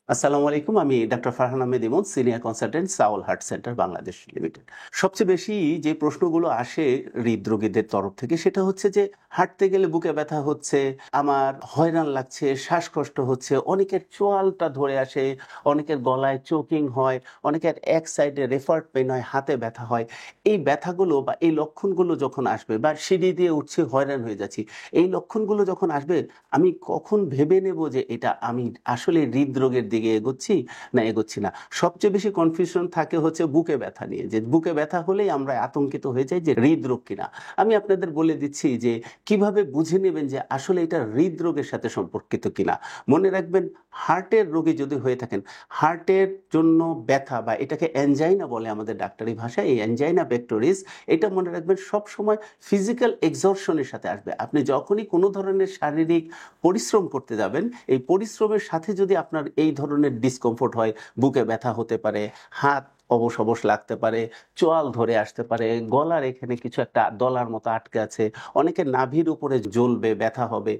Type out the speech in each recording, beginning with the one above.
আসসালামু আলাইকুম। আমি doctor Farhan Ahmed Emon, senior consultant, Saaol heart centre Bangladesh limited. সবচেয়ে বেশি যে প্রশ্নগুলো আসে হৃদরোগীদের তরফ থেকে সেটা হচ্ছে যে হাঁটতে গেলে বুকে ব্যথা হচ্ছে, আমার হয়রান লাগছে, শ্বাসকষ্ট হচ্ছে, অনেকের চোয়ালটা ধরে আসে, অনেকের গলায় চোকিং হয়, অনেকের এক সাইডে রেফার্ড পেইন হয়, হাতে ব্যথা হয়। এই ব্যথাগুলো বা এই লক্ষণগুলো যখন আসবে বা সিঁড়ি দিয়ে উঠছি হয়রান হয়ে যাচ্ছি, এই লক্ষণগুলো যখন আসবে আমি কখন ভেবে নেব যে এটা আমি আসলে হৃদরোগের দিকে এগোচ্ছি না এগোচ্ছি না। সবচেয়ে বেশি কনফিউশন থাকে হচ্ছে বুকে ব্যথা নিয়ে, যে বুকে ব্যথা হলেই আমরা আতঙ্কিত হয়ে যাই যে হৃদরোগ কিনা। আমি আপনাদের বলে দিচ্ছি যে কিভাবে বুঝে নেবেন যে আসলে এটা হৃদরোগের সাথে সম্পর্কিত কিনা। মনে রাখবেন, হার্টের রোগী যদি হয়ে থাকেন, হার্টের জন্য ব্যথা বা এটাকে অ্যানজাইনা বলে আমাদের ডাক্তারি ভাষায়, এই অ্যানজাইনা পেক্টোরিস, এটা মনে রাখবেন সব সময় ফিজিক্যাল এক্সর্শনের সাথে আসবে। আপনি যখনই কোনো ধরনের শারীরিক পরিশ্রম করতে যাবেন, এই পরিশ্রমের সাথে যদি আপনার এই ধরনের ডিসকমফোর্ট হয়, বুকে ব্যথা হতে পারে, হাত অবশ অবশ লাগতে পারে, চোয়াল ধরে আসতে পারে, গলার এখানে কিছু একটা দলার মতো আটকে আছে, অনেকের নাভির উপরে জ্বলবে, ব্যথা হবে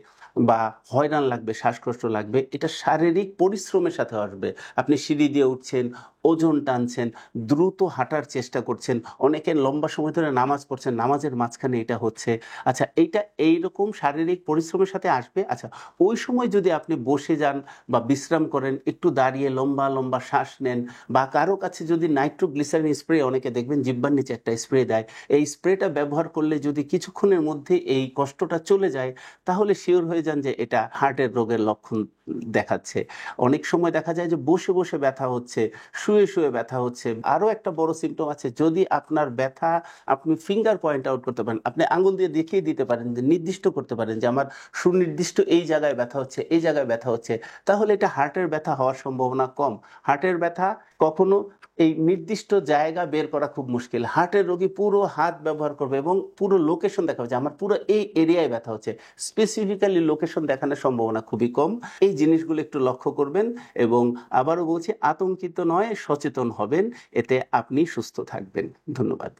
বা হয়রান লাগবে, শ্বাসকষ্ট লাগবে, এটা শারীরিক পরিশ্রমের সাথে আসবে। আপনি সিঁড়ি দিয়ে উঠছেন, ওজন টানছেন, দ্রুত হাঁটার চেষ্টা করছেন, অনেকের লম্বা সময় ধরে নামাজ পড়ছেন, নামাজের মাঝখানে এটা হচ্ছে। আচ্ছা, এইটা এইরকম শারীরিক পরিশ্রমের সাথে আসবে। আচ্ছা, ওই সময় যদি আপনি বসে যান বা বিশ্রাম করেন, একটু দাঁড়িয়ে লম্বা লম্বা শ্বাস নেন, বা কারো কাছে যদি নাইট্রোগ্লিসারিন স্প্রে, অনেকে দেখবেন জিহ্বার নিচে একটা স্প্রে দেয়, এই স্প্রেটা ব্যবহার করলে যদি কিছুক্ষণের মধ্যে এই কষ্টটা চলে যায়, তাহলে শিওর হয়ে যান যে এটা হার্টের রোগের লক্ষণ দেখাচ্ছে। অনেক সময় দেখা যায় যে বসে বসে ব্যথা হচ্ছে, শুয়ে শুয়ে ব্যথা হচ্ছে। আরো একটা বড় সিমটম আছে, যদি আপনার ব্যথা আপনি ফিঙ্গার পয়েন্ট আউট করতে পারেন, আপনি আঙ্গুল দিয়ে দেখিয়ে দিতে পারেন, যে নির্দিষ্ট করতে পারেন যে আমার সুনির্দিষ্ট এই জায়গায় ব্যথা হচ্ছে, এই জায়গায় ব্যথা হচ্ছে, তাহলে এটা হার্টের ব্যথা হওয়ার সম্ভাবনা কম। হার্টের ব্যথা কখনো এই নির্দিষ্ট জায়গা বের করা খুব মুশকিল। হার্টের রোগী পুরো হাত ব্যবহার করবে এবং পুরো লোকেশন দেখাবে যে আমার পুরো এই এরিয়ায় ব্যথা হচ্ছে। স্পেসিফিক্যালি লোকেশন দেখানোর সম্ভাবনা খুবই কম। এই জিনিসগুলো একটু লক্ষ্য করবেন এবং আবারও বলছি, আতঙ্কিত নয়, সচেতন হবেন, এতে আপনি সুস্থ থাকবেন। ধন্যবাদ।